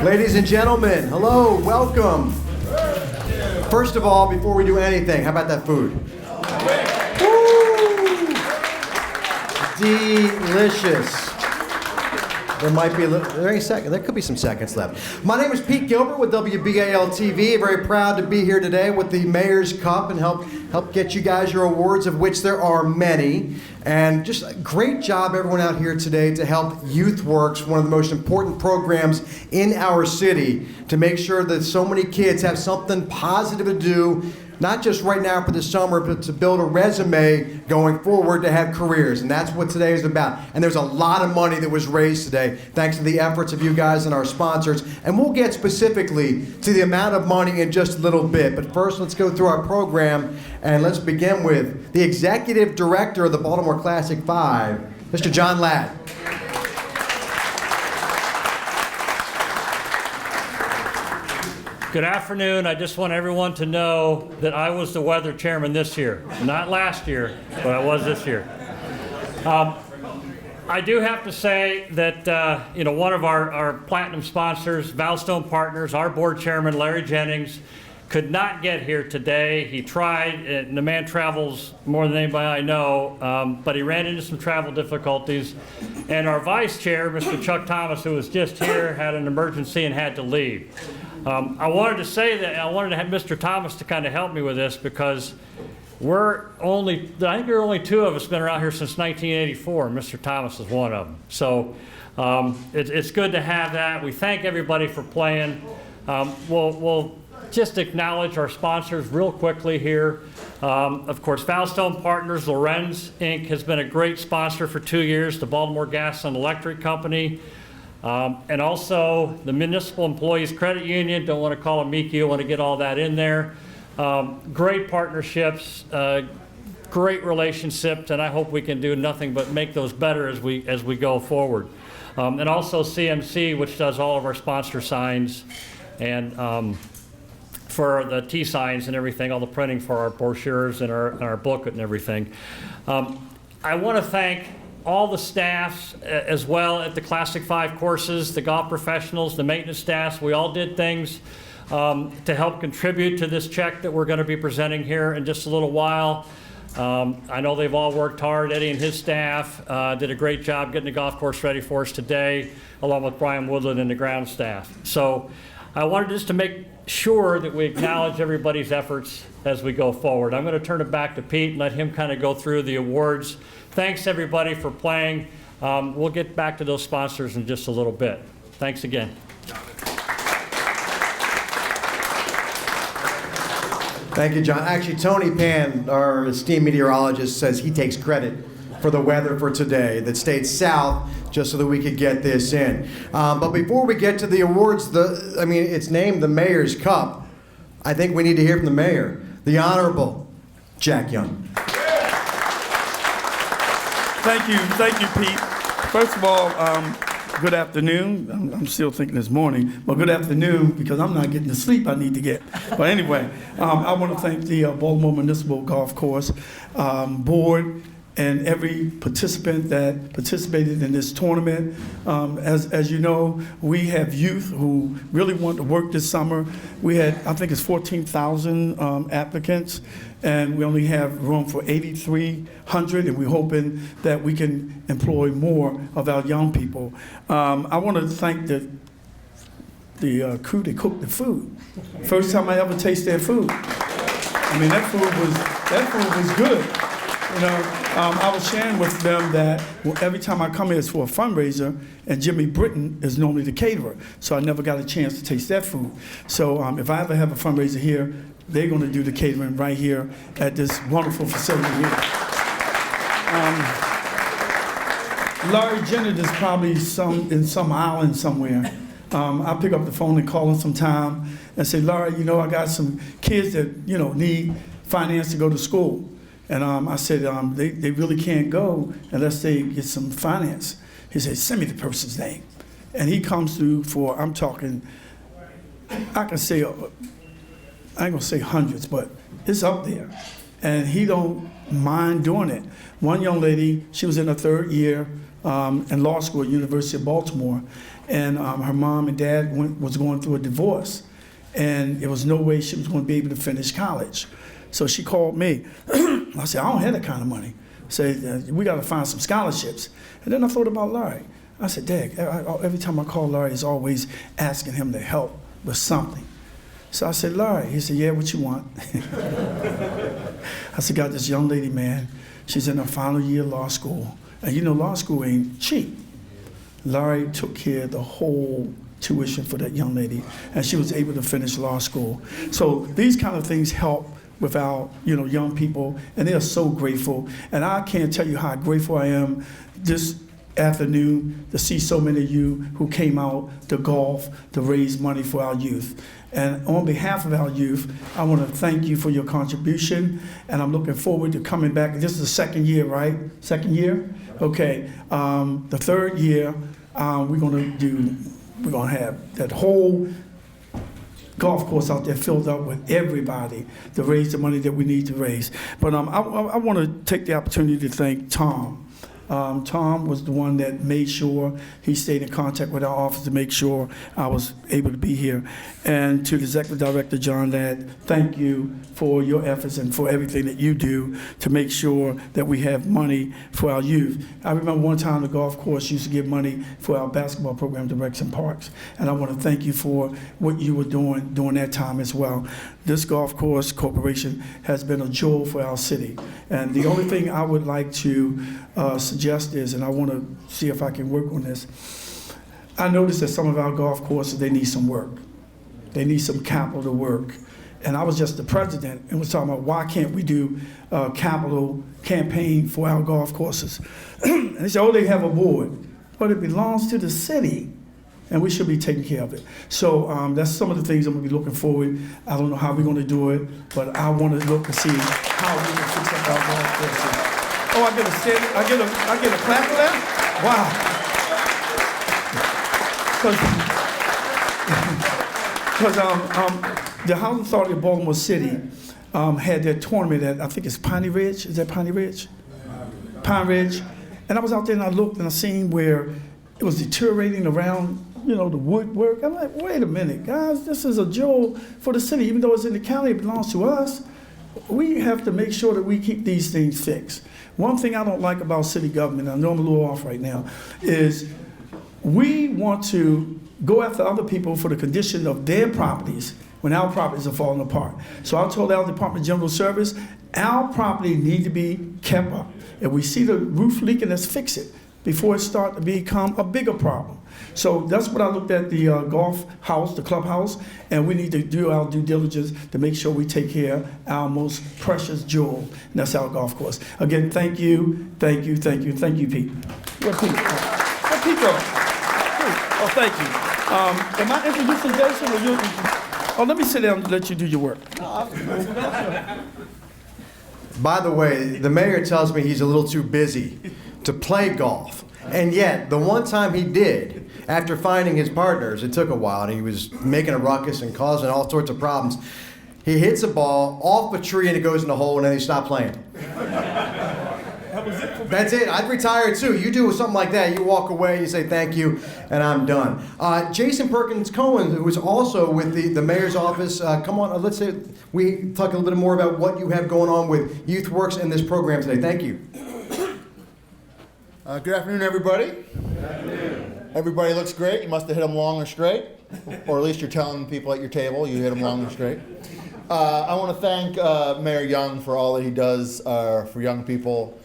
Ladies and gentlemen, hello, welcome. First of all, before we do anything, how about that food? Woo! Delicious. There might be a little, there could be some seconds left. My name is Pete Gilbert with WBAL TV. Very proud to be here today with the Mayor's Cup and help get you guys your awards, of which there are many. And just a great job, everyone out here today, to help YouthWorks, one of the most important programs in our city, to make sure that so many kids have something positive to do, not just right now for the summer, but to build a resume going forward to have careers. And that's what today is about. And there's a lot of money that was raised today, thanks to the efforts of you guys and our sponsors. And we'll get specifically to the amount of money in just a little bit. But first, let's go through our program, and let's begin with the Executive Director of the Baltimore Classic 5, Mr. John Ladd. Good afternoon. I just want everyone to know that I was the weather chairman this year. Not last year, but I was this year. I do have to say that one of our platinum sponsors, Valstone Partners, our board chairman, Larry Jennings, could not get here today. He tried, and the man travels more than anybody I know, but he ran into some travel difficulties. And our vice chair, Mr. Chuck Thomas, who was just here, had an emergency and had to leave. I wanted to say that I wanted to have Mr. Thomas to kind of help me with this, because I think there are only two of us been around here since 1984, and Mr. Thomas is one of them. So it's good to have that. We thank everybody for playing. We'll just acknowledge our sponsors real quickly here. Of course, Valstone Partners, Lorenz Inc. has been a great sponsor for 2 years, the Baltimore Gas and Electric Company. And also the Municipal Employees Credit Union, don't want to call them MECU, want to get all that in there. Great partnerships, great relationships, and I hope we can do nothing but make those better as we go forward. And also CMC, which does all of our sponsor signs and for the T-signs and everything, all the printing for our brochures and our booklet and everything. I want to thank all the staffs as well at the Classic 5 courses, the golf professionals, the maintenance staffs. We all did things to help contribute to this check that we're going to be presenting here in just a little while. I know they've all worked hard. Eddie and his staff did a great job getting the golf course ready for us today, along with Brian Woodland and the ground staff. So I wanted just to make sure that we acknowledge everybody's efforts as we go forward. I'm going to turn it back to Pete and let him kind of go through the awards. Thanks everybody for playing. We'll get back to those sponsors in just a little bit. Thanks again. Thank you, John. Actually, Tony Pan, our esteemed meteorologist, says he takes credit for the weather for today that stayed south just so that we could get this in. But before we get to the awards, it's named the Mayor's Cup. I think we need to hear from the mayor, the Honorable Jack Young. Thank you, Pete. First of all, good afternoon. I'm still thinking this morning, but good afternoon, because I'm not getting the sleep I need to get. But anyway, I want to thank the Baltimore Municipal Golf Course board and every participant that participated in this tournament. As you know, we have youth who really want to work this summer. We had, I think it's 14,000 applicants, and we only have room for 8,300, and we're hoping that we can employ more of our young people. I want to thank the crew that cooked the food. First time I ever tasted their food. I mean, that food was good. I was sharing with them that every time I come here it's for a fundraiser, and Jimmy Britton is normally the caterer, so I never got a chance to taste that food. So if I ever have a fundraiser here, they're going to do the catering right here at this wonderful facility here. Larry Jennings is probably in some island somewhere. I'll pick up the phone and call him sometime and say, Larry, I got some kids that need finance to go to school. And I said, they really can't go unless they get some finance. He said, send me the person's name. And he comes through for, I'm talking, I can say, I ain't gonna say hundreds, but it's up there. And he don't mind doing it. One young lady, she was in her third year in law school at University of Baltimore, and her mom and dad was going through a divorce, and there was no way she was going to be able to finish college. So she called me. I said, I don't have that kind of money. Said, we got to find some scholarships. And then I thought about Larry. I said, Dad, every time I call Larry, he's always asking him to help with something. So I said, Larry. He said, yeah, what you want? I said, got this young lady, man. She's in her final year of law school. And you know, law school ain't cheap. Larry took care of the whole tuition for that young lady, and she was able to finish law school. So these kind of things help with our, young people, and they are so grateful. And I can't tell you how grateful I am this afternoon to see so many of you who came out to golf to raise money for our youth. And on behalf of our youth, I want to thank you for your contribution, and I'm looking forward to coming back. This is the second year, right? Second year? Okay. The third year, we're going to have that whole golf course out there filled up with everybody to raise the money that we need to raise. But I want to take the opportunity to thank Tom. Tom was the one that made sure he stayed in contact with our office to make sure I was able to be here. And to the Executive Director, John Ladd, thank you for your efforts and for everything that you do to make sure that we have money for our youth. I remember one time the golf course used to give money for our basketball program to Rex and Parks. And I want to thank you for what you were doing during that time as well. This golf course corporation has been a jewel for our city. And the only thing I would like to suggest is, and I want to see if I can work on this, I noticed that some of our golf courses, they need some work. They need some capital work. And I was just the president and was talking about why can't we do a capital campaign for our golf courses. And they said, oh, they have a board. But it belongs to the city, and we should be taking care of it. So that's some of the things I'm going to be looking forward. I don't know how we're going to do it, but I want to look and see how we can fix up our golf courses. Oh, I get a clap for that? Wow. Because the Housing Authority of Baltimore City had their tournament at, I think it's Piney Ridge. Is that Piney Ridge? Pine Ridge. And I was out there and I looked and I seen where it was deteriorating around, the woodwork. I'm like, wait a minute, guys, this is a jewel for the city. Even though it's in the county, it belongs to us. We have to make sure that we keep these things fixed. One thing I don't like about city government, I know I'm a little off right now, is we want to go after other people for the condition of their properties when our properties are falling apart. So I told our Department of General Service, our property need to be kept up. If we see the roof leaking, let's fix it before it starts to become a bigger problem. So that's what I looked at the golf house, the clubhouse, and we need to do our due diligence to make sure we take care of our most precious jewel, and that's our golf course. Again, thank you, Pete. Where's Pete? Where's Pete go? Oh, thank you. Am I introducing Jason or you? Oh, let me sit down and let you do your work. By the way, the mayor tells me he's a little too busy to play golf. And yet, the one time he did, after finding his partners, it took a while, and he was making a ruckus and causing all sorts of problems. He hits a ball off a tree and it goes in the hole, and then he stopped playing. That's it. I'd retire too. You do something like that, you walk away, you say thank you, and I'm done. Jason Perkins Cohen, who is also with the mayor's office, come on, let's say we talk a little bit more about what you have going on with YouthWorks and this program today. Thank you. Good afternoon, everybody. Good afternoon. Everybody looks great. You must have hit them long and straight, or at least you're telling people at your table you hit them long and straight. I want to thank Mayor Young for all that he does for young people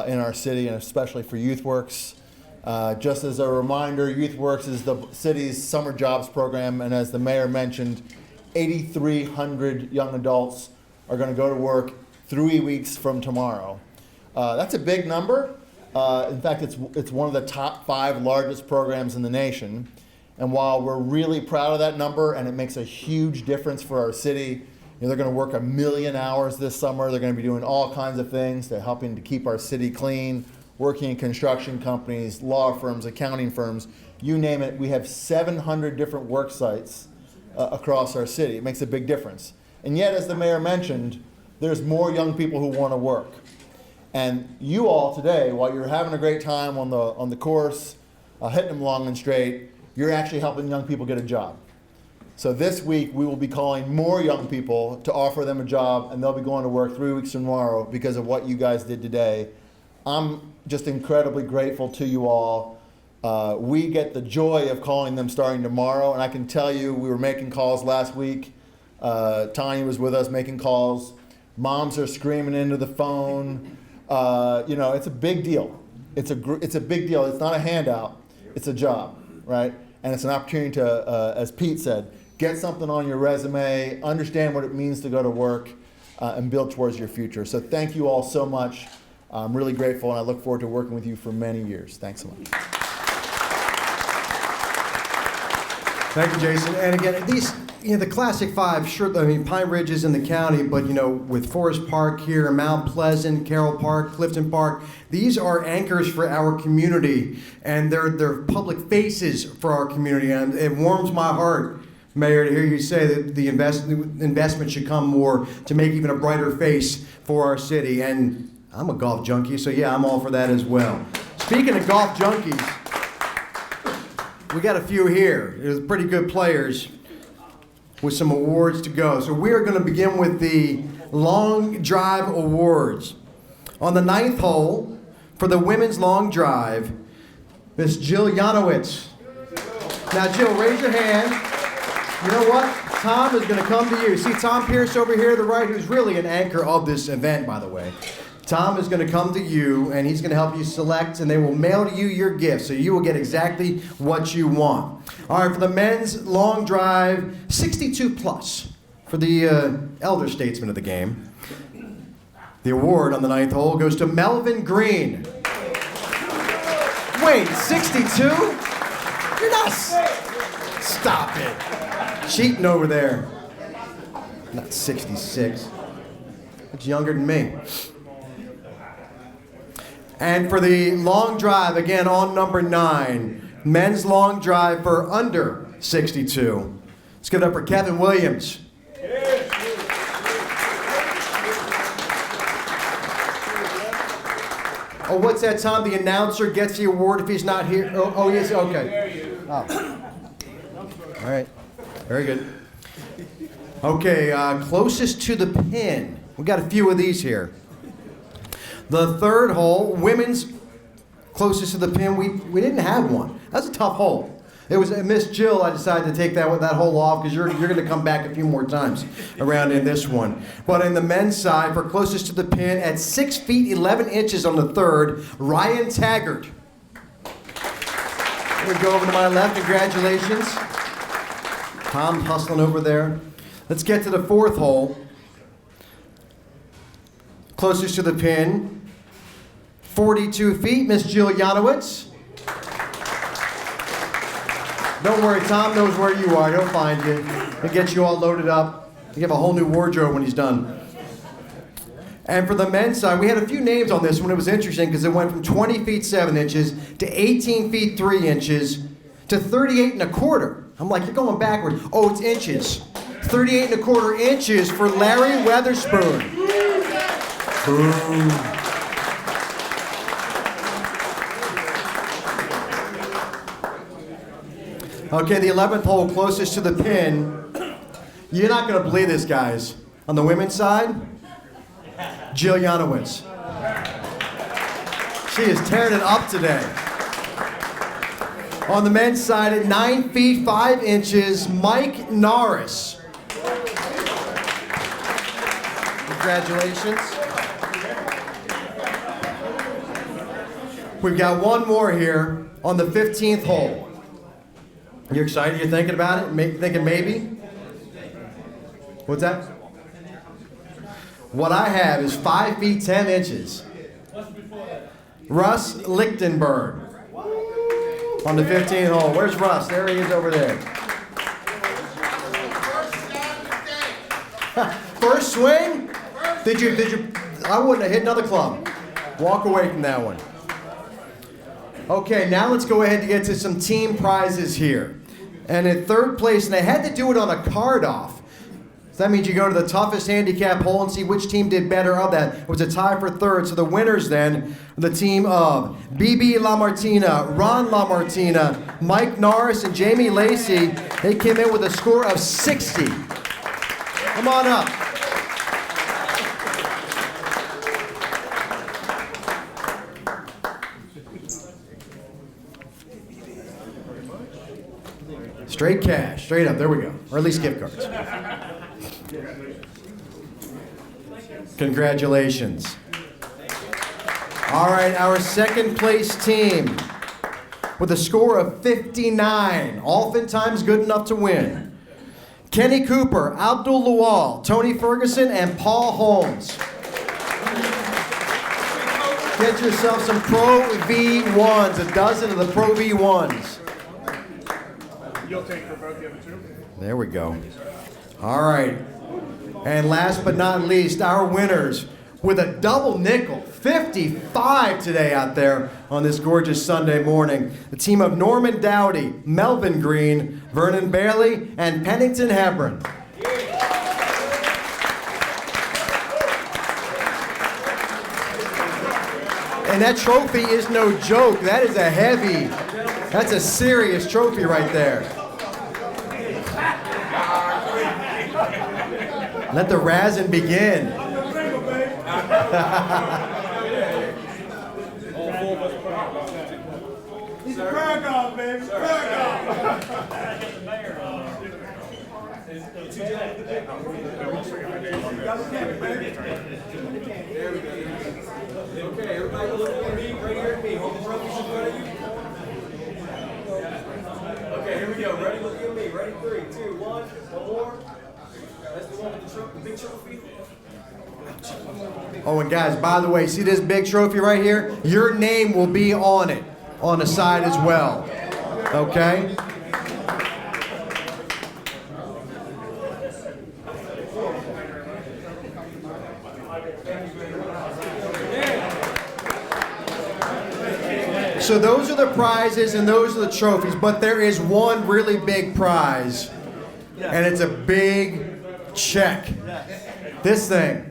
in our city, and especially for YouthWorks. Just as a reminder, YouthWorks is the city's summer jobs program, and as the mayor mentioned, 8,300 young adults are going to go to work 3 weeks from tomorrow. That's a big number. In fact, it's one of the top 5 largest programs in the nation. And while we're really proud of that number, and it makes a huge difference for our city, they're going to work 1 million hours this summer. They're going to be doing all kinds of things. They're helping to keep our city clean, working in construction companies, law firms, accounting firms, you name it. We have 700 different work sites across our city. It makes a big difference. And yet, as the mayor mentioned, there's more young people who want to work. And you all today, while you're having a great time on the course, hitting them long and straight, you're actually helping young people get a job. So this week we will be calling more young people to offer them a job, and they'll be going to work 3 weeks from tomorrow because of what you guys did today. I'm just incredibly grateful to you all. We get the joy of calling them starting tomorrow, and I can tell you we were making calls last week. Tanya was with us making calls. Moms are screaming into the phone. It's a big deal. It's a big deal. It's not a handout. It's a job, right? And it's an opportunity to, as Pete said, get something on your resume, understand what it means to go to work, and build towards your future. So thank you all so much. I'm really grateful, and I look forward to working with you for many years. Thanks so much. Thank you, Jason. And again, these, the Classic Five, sure, Pine Ridge is in the county, but, with Forest Park here, Mount Pleasant, Carroll Park, Clifton Park, these are anchors for our community, and they're public faces for our community, and it warms my heart, Mayor, to hear you say that the investment should come more to make even a brighter face for our city. And I'm a golf junkie, so yeah, I'm all for that as well. Speaking of golf junkies, we got a few here. They're pretty good players with some awards to go. So we are going to begin with the Long Drive Awards. On the 9th hole, for the women's long drive, Miss Jill Yanowitz. Now, Jill, raise your hand. You know what? Tom is going to come to you. See Tom Pierce over here to the right, who's really an anchor of this event, by the way. Tom is going to come to you, and he's going to help you select, and they will mail to you your gift, so you will get exactly what you want. All right, for the men's long drive, 62 plus, for the elder statesman of the game. The award on the 9th hole goes to Melvin Green. Wait, 62? You're nuts. Stop it. Cheating over there. Not 66. That's younger than me. And for the long drive, again on number 9, men's long drive for under 62. Let's give it up for Kevin Williams. Oh, what's that, Tom? The announcer gets the award if he's not here? Oh yes, okay. Oh. All right. Very good. Okay, closest to the pin. We got a few of these here. The 3rd hole, women's closest to the pin. We didn't have one. That's a tough hole. It was Miss Jill. I decided to take that hole off because you're going to come back a few more times around in this one. But in the men's side, for closest to the pin, at 6 feet 11 inches on the 3rd, Ryan Taggart. We go over to my left. Congratulations. Tom hustling over there. Let's get to the 4th hole. Closest to the pin, 42 feet, Miss Jill Yanowitz. Don't worry, Tom knows where you are. He'll find you. He'll get you all loaded up. He'll have a whole new wardrobe when he's done. And for the men's side, we had a few names on this one. It was interesting because it went from 20 feet 7 inches to 18 feet 3 inches to 38 and a quarter. I'm like, you're going backwards. Oh, it's inches. 38 and a quarter inches for Larry Weatherspoon. Boom. Okay, the 11th hole closest to the pin. You're not going to believe this, guys. On the women's side, Jill Yanowitz. She is tearing it up today. On the men's side, at 9 feet 5 inches, Mike Norris. Congratulations. We've got one more here on the 15th hole. You excited? You're thinking about it? Thinking maybe? What's that? What I have is 5 feet 10 inches. Russ Lichtenberg on the 15th hole. Where's Russ? There he is over there. First swing? Did you? I wouldn't have hit another club. Walk away from that one. Okay, now let's go ahead and get to some team prizes here. And in 3rd place, and they had to do it on a card off. So that means you go to the toughest handicap hole and see which team did better of that. It was a tie for third. So the winners then, the team of BB LaMartina, Ron LaMartina, Mike Norris, and Jamie Lacey. They came in with a score of 60. Come on up. Straight cash, straight up, there we go. Or at least gift cards. Congratulations. All right, our second place team with a score of 59, oftentimes good enough to win. Kenny Cooper, Abdul Lual, Tony Ferguson, and Paul Holmes. Get yourself some Pro V1s, a dozen of the Pro V1s. You'll take for both the other two? There we go. All right. And last but not least, our winners with a double nickel, 55 today out there on this gorgeous Sunday morning. The team of Norman Dowdy, Melvin Green, Vernon Bailey, and Pennington Hebron. And that trophy is no joke. That is a heavy, that's a serious trophy right there. Let the razzing begin. He's a crack off, baby. Crack off. Okay, everybody look at me, right here at me. Hold the trophies in front of you. Okay, here we go. Ready? Look at me. Ready? 3, 2, 1. One more. That's the one with the big trophy. Oh, and guys, by the way, see this big trophy right here? Your name will be on it, on the side as well. Okay? So those are the prizes and those are the trophies, but there is one really big prize, and it's a big check. This thing.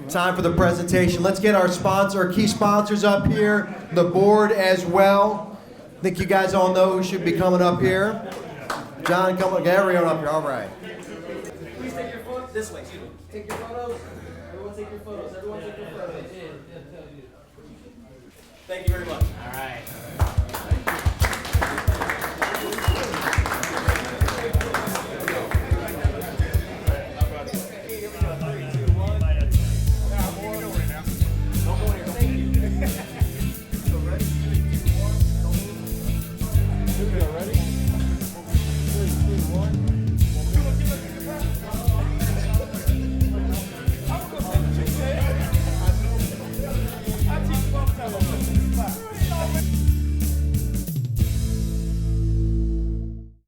Time for the presentation. Let's get our key sponsors up here, the board as well. I think you guys all know who should be coming up here. John, come on, get everyone up here. All right. Please take your photos this way. Take your photos. Everyone take your photos. Everyone take your photos. Thank you very much. All right.